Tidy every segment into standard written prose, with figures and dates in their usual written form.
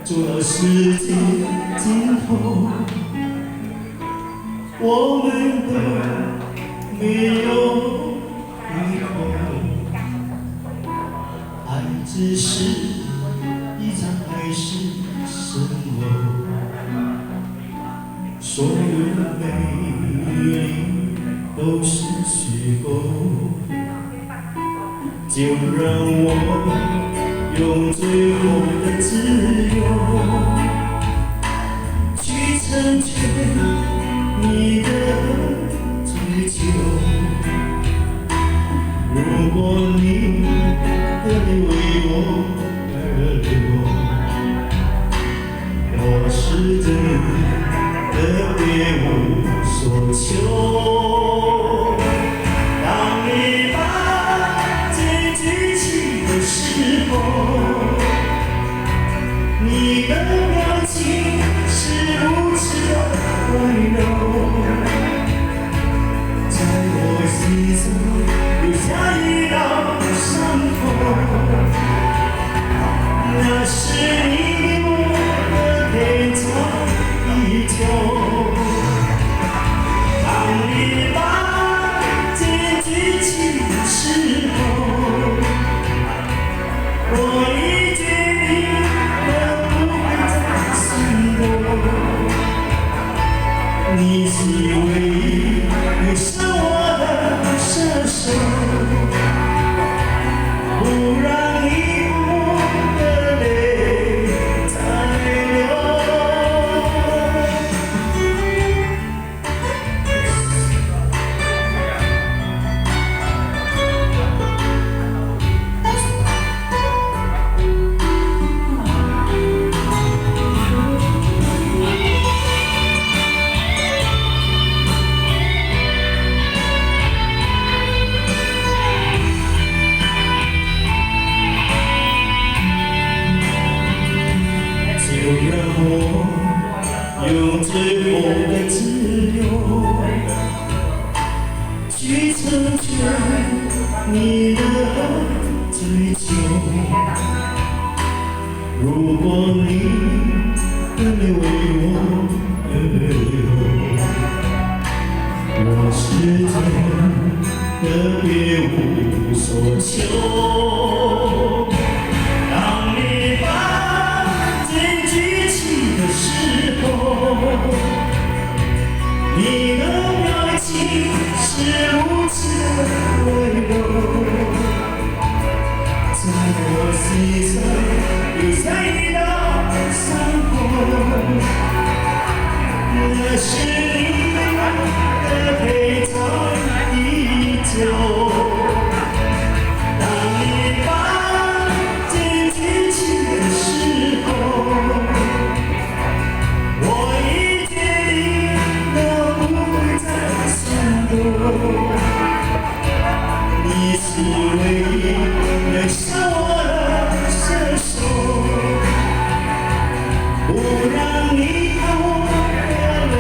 走到世界尽头，我们都没有回头，爱只是一场海市蜃楼，所有的美丽都是虚构，就让我用最后的自由去成全你的追求。如果你的泪为我而流，我是真的别无所求。当你把剑举起的时候，你的表情是如此的温柔，在我心上留下一道伤口，那是你给我的天长地久。当你把剑举起的时候，我已决定你是唯一留下我的射手，不让以后的泪再流。就让我用最后的自由去成全你的追求。如果你的泪为我而流，我是真的别无所求。当你把剑举起的时候，你的表情是如此的温柔，在我心上留下一道伤口，那是你的陪长地久。当你把剑举起的时候，我已决定都不会再闪躲。你是唯一留下我的射手，不让以后的泪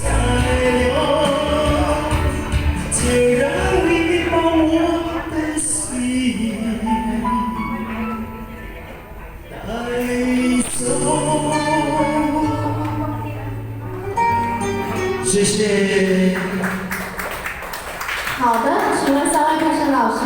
再流，就让你把我的心带走。谢谢。好的，请问3位评审老师。